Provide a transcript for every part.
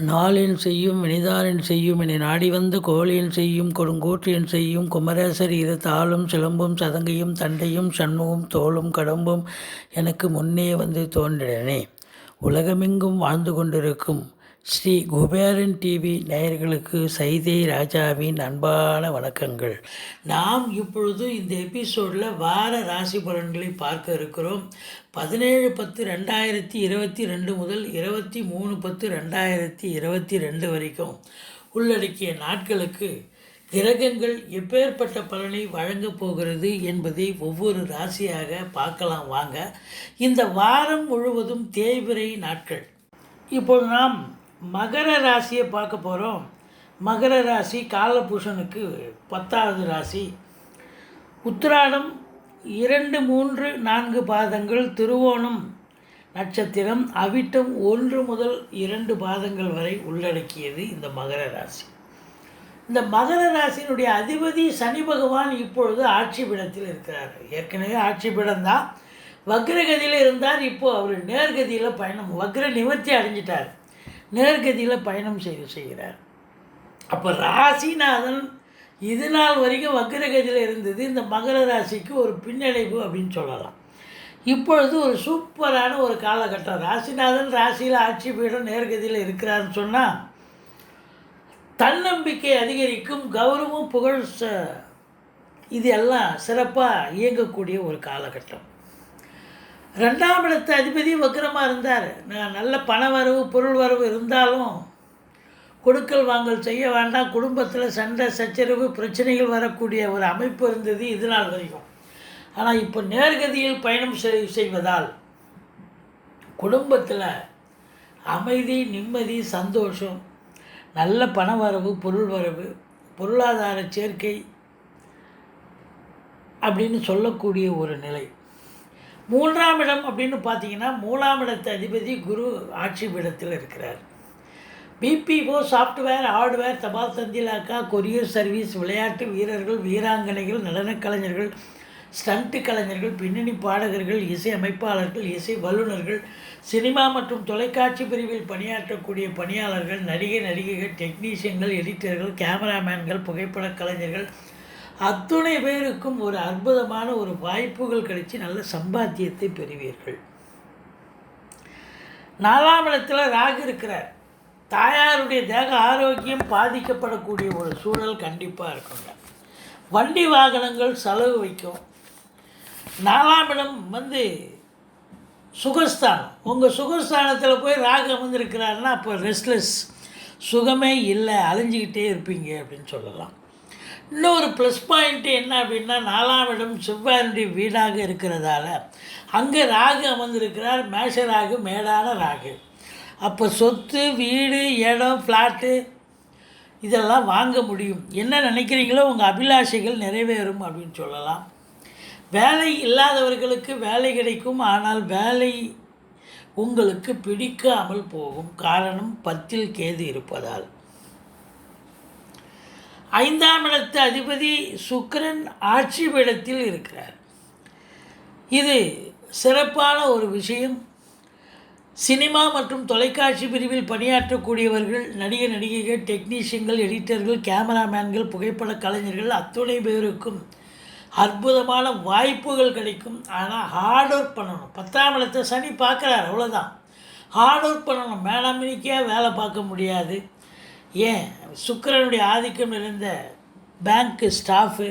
நாளின் செய்யும் வினிதானின் செய்யும் என நாடி வந்த கோழியின் செய்யும் கொடுங்கூற்றியன் செய்யும் குமரேசர் இது தாளும் சிலம்பும் சதங்கையும் தண்டையும் சண்முகம் தோளும் கடம்பும் எனக்கு முன்னே வந்து தோன்றினே. உலகமெங்கும் வாழ்ந்து கொண்டிருக்கும் ஸ்ரீ குபேரன் டிவி நேயர்களுக்கு சைதை ராஜாவின் அன்பான வணக்கங்கள். நாம் இப்பொழுது இந்த எபிசோடில் வார ராசி பலன்களை பார்க்க இருக்கிறோம். 17/10/2022 முதல் 23/10/2022 வரைக்கும் உள்ளடக்கிய நாட்களுக்கு கிரகங்கள் எப்பேற்பட்ட பலனை வழங்கப் போகிறது என்பதை ஒவ்வொரு ராசியாக பார்க்கலாம் வாங்க. இந்த வாரம் முழுவதும் தேய்பிறை நாட்கள். இப்போது நாம் மகர ராசியை பார்க்க போகிறோம். மகர ராசி காலபூஷனுக்கு 10வது ராசி. உத்திராடம் 2, 3, 4 பாதங்கள், திருவோணம் நட்சத்திரம், அவிட்டம் 1 முதல் 2 பாதங்கள் வரை உள்ளடக்கியது இந்த மகர ராசி. இந்த மகர ராசியினுடைய அதிபதி சனி பகவான் இப்பொழுது ஆட்சி பீடத்தில் இருக்கிறார். ஏற்கனவே ஆட்சி பீடம்தான், வக்ரகதியில் இருந்தார். இப்போது அவர் நேர்கதியில் பயணம், வக்ர நிவர்த்தி அடைஞ்சிட்டார், நேர்கதியில் பயணம் செய்கிறார். அப்போ ராசிநாதன் இது நாள் வரைக்கும் வக்ரகதியில் இருந்தது. இந்த மகர ராசிக்கு ஒரு பின்னடைவு அப்படின்னு சொல்லலாம். இப்பொழுது ஒரு சூப்பரான ஒரு காலகட்டம். ராசிநாதன் ராசியில் ஆட்சி பீடம் நேர்கதியில் இருக்கிறாருன்னு சொன்னால் தன்னம்பிக்கை அதிகரிக்கும், கௌரவம் புகழ் இது எல்லாம் சிறப்பாக இயங்கக்கூடிய ஒரு காலகட்டம். 2ஆம் இடத்து அதிபதி வக்ரமாக இருந்தார். நல்ல பண வரவு பொருள் வரவு இருந்தாலும் கொடுக்கல் வாங்கல் செய்ய வேண்டாம், குடும்பத்தில் சண்டை சச்சரவு பிரச்சனைகள் வரக்கூடிய ஒரு அமைப்பு இருந்தது இது நாள் வரைக்கும். ஆனால் இப்போ நேர்கதியில் பயணம் செய்வதால் குடும்பத்தில் அமைதி, நிம்மதி, சந்தோஷம், நல்ல பண வரவு பொருள் வரவு, பொருளாதார சேர்க்கை அப்படின்னு சொல்லக்கூடிய ஒரு நிலை. 3ஆம் இடம் அப்படின்னு பார்த்தீங்கன்னா 3ஆம் இடத்து அதிபதி குரு ஆட்சி பீடத்தில் இருக்கிறார். பிபிஓ, சாஃப்ட்வேர், ஹார்ட்வேர், தபால் தந்திலாக்கா, கொரியர் சர்வீஸ், விளையாட்டு வீரர்கள், வீராங்கனைகள், நடனக் கலைஞர்கள், ஸ்டண்ட் கலைஞர்கள், பின்னணி பாடகர்கள், இசை அமைப்பாளர்கள், இசை வல்லுநர்கள், சினிமா மற்றும் தொலைக்காட்சி பிரிவில் பணியாற்றக்கூடிய பணியாளர்கள், நடிகைகள், டெக்னீஷியன்கள், எடிட்டர்கள், கேமராமேன்கள், புகைப்பட கலைஞர்கள் அத்துணை பேருக்கும் ஒரு அற்புதமான ஒரு வாய்ப்புகள் கிடைச்சி நல்ல சம்பாத்தியத்தை பெறுவீர்கள். 4ஆம் இடத்துல ராகு இருக்கிறார். தாயாருடைய தேக ஆரோக்கியம் பாதிக்கப்படக்கூடிய ஒரு சூழல் கண்டிப்பாக இருக்குங்க. வண்டி வாகனங்கள் செலவு வைக்கும். 4ஆம் இடம் சுகஸ்தானம். உங்கள் சுகஸ்தானத்தில் போய் ராகு அமர்ந்திருக்கிறாருன்னா அப்போ ரெஸ்ட்லெஸ், சுகமே இல்லை, அலைஞ்சிக்கிட்டே இருப்பீங்க அப்படின்னு சொல்லலாம். இன்னொரு ப்ளஸ் பாயிண்ட்டு என்ன அப்படின்னா 4ஆம் இடம் செவ்வாயினுடைய வீடாக இருக்கிறதால அங்கே ராகு அமர்ந்திருக்கிறார். மேஷ ராகு, மேடான ராகு. அப்போ சொத்து, வீடு, இடம், ஃப்ளாட்டு இதெல்லாம் வாங்க முடியும். என்ன நினைக்கிறீங்களோ உங்கள் அபிலாஷைகள் நிறைவேறும் அப்படின்னு சொல்லலாம். வேலை இல்லாதவர்களுக்கு வேலை கிடைக்கும். ஆனால் வேலை உங்களுக்கு பிடிக்காமல் போகும். காரணம் 10ல் கேது இருப்பதால். 5ஆம் இடத்து அதிபதி சுக்கிரன் ஆட்சி பீடத்தில் இருக்கிறார். இது சிறப்பான ஒரு விஷயம். சினிமா மற்றும் தொலைக்காட்சி பிரிவில் பணியாற்றக்கூடியவர்கள், நடிகைகள், டெக்னீஷியன்கள், எடிட்டர்கள், கேமராமேன்கள், புகைப்பட கலைஞர்கள் அத்துணை பேருக்கும் அற்புதமான வாய்ப்புகள் கிடைக்கும். ஆனால் ஹார்ட் ஒர்க் பண்ணணும். 10ஆம் இடத்தை சனி பார்க்குறார், அவ்வளோதான். ஹார்ட் ஒர்க் பண்ணணும். மேலாமினிக்காக வேலை பார்க்க முடியாது. ஏன், சுக்கிரனுடைய ஆதிக்கம் நிறைந்த பேங்க்கு ஸ்டாஃபு,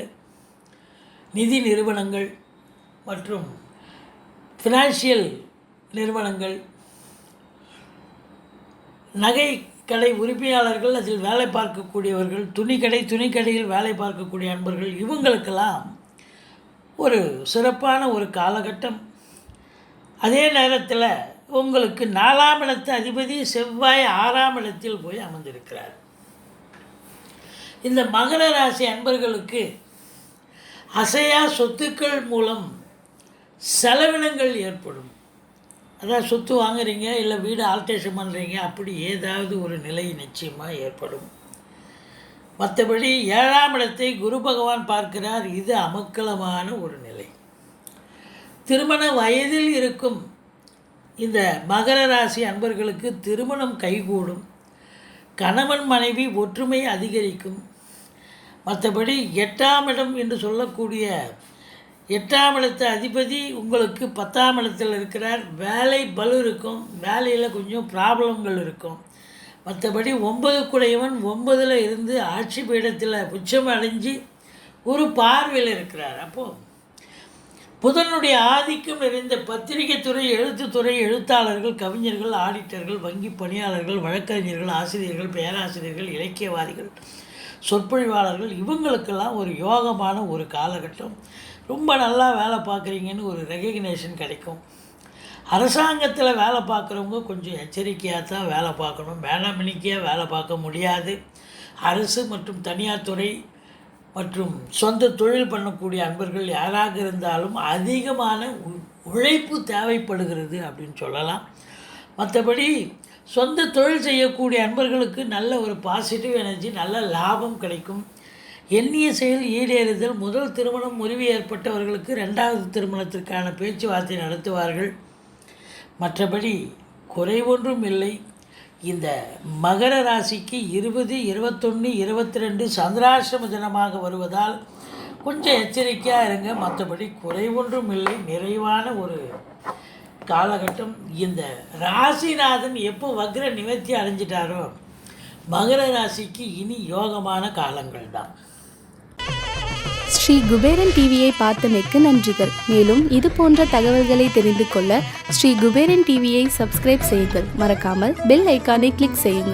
நிதி நிறுவனங்கள் மற்றும் ஃபினான்ஷியல் நிறுவனங்கள், நகை கடை உரிமையாளர்கள், அதில் வேலை பார்க்கக்கூடியவர்கள், துணிக்கடையில் வேலை பார்க்கக்கூடிய அன்பர்கள், இவங்களுக்கெல்லாம் ஒரு சிறப்பான ஒரு காலகட்டம். அதே நேரத்தில் உங்களுக்கு 4ஆம் இடத்து அதிபதி செவ்வாய் 6ஆம் இடத்தில் போய் அமர்ந்திருக்கிறார். இந்த மகர ராசி அன்பர்களுக்கு அசையா சொத்துக்கள் மூலம் செலவினங்கள் ஏற்படும். அதான் சொத்து வாங்குறீங்க, இல்லை வீடு ஆல்ட்ரேஷன் பண்ணுறீங்க, அப்படி ஏதாவது ஒரு நிலை நிச்சயமாக ஏற்படும். மற்றபடி 7ஆம் இடத்தை குரு பகவான் பார்க்கிறார். இது அமக்கலமான ஒரு நிலை. திருமண வயதில் இருக்கும் இந்த மகர ராசி அன்பர்களுக்கு திருமணம் கைகூடும். கணவன் மனைவி ஒற்றுமை அதிகரிக்கும். மற்றபடி 8ஆம் இடம் என்று சொல்லக்கூடிய 8ஆம் இடத்து அதிபதி உங்களுக்கு 10ஆம் இடத்தில் இருக்கிறார். வேலை பளு இருக்கும், வேலையில் கொஞ்சம் ப்ராப்ளங்கள் இருக்கும். மற்றபடி 9 குடையவன் 9ல் இருந்து ஆட்சி பீடத்தில் உச்சம் அடைஞ்சு ஒரு பார்வையில் இருக்கிறார். அப்போது புதனுடைய ஆதிக்கம் நிறைந்த பத்திரிகை துறை, எழுத்துத்துறை, எழுத்தாளர்கள், கவிஞர்கள், ஆடிட்டர்கள், வங்கி பணியாளர்கள், வழக்கறிஞர்கள், ஆசிரியர்கள், பேராசிரியர்கள், இலக்கியவாதிகள், சொற்பொழிவாளர்கள் இவங்களுக்கெல்லாம் ஒரு யோகமான ஒரு காலகட்டம். ரொம்ப நல்லா வேலை பார்க்குறீங்கன்னு ஒரு ரெகக்னேஷன் கிடைக்கும். அரசாங்கத்தில் வேலை பார்க்குறவங்க கொஞ்சம் எச்சரிக்கையாக தான் வேலை பார்க்கணும். வேளாண்மைக்கியாக வேலை பார்க்க முடியாது. அரசு மற்றும் தனியார் துறை மற்றும் சொந்த தொழில் பண்ணக்கூடிய அன்பர்கள் யாராக இருந்தாலும் அதிகமான உழைப்பு தேவைப்படுகிறது அப்படின்னு சொல்லலாம். மற்றபடி சொந்த தொழில் செய்யக்கூடிய அன்பர்களுக்கு நல்ல ஒரு பாசிட்டிவ் எனர்ஜி, நல்ல லாபம் கிடைக்கும். எண்ணிய செயல் ஈடேறுதல். முதல் திருமணம் முறிவு ஏற்பட்டவர்களுக்கு 2வது திருமணத்திற்கான பேச்சுவார்த்தை நடத்துவார்கள். மற்றபடி குறை ஒன்றும் இல்லை. இந்த மகர ராசிக்கு 20, 21, 22 சந்திராஷ்டம தினமாக வருவதால் கொஞ்சம் எச்சரிக்கையாக இருங்க. மற்றபடி குறை ஒன்றும் இல்லை. நிறைவான ஒரு காலகட்டம். இந்த ராசிநாதன் எப்போ வக்ர நிவர்த்தி அடைஞ்சிட்டாரோ மகர ராசிக்கு இனி யோகமான காலங்கள் தான். ஸ்ரீ குபேரன் டிவியை பார்த்தமைக்கு நன்றிகள். மேலும் இது போன்ற தகவல்களை தெரிந்து கொள்ள ஸ்ரீ குபேரன் டிவியை சப்ஸ்கிரைப் செய்யுங்கள். மறக்காமல் பெல் ஐக்கானை கிளிக் செய்யுங்கள்.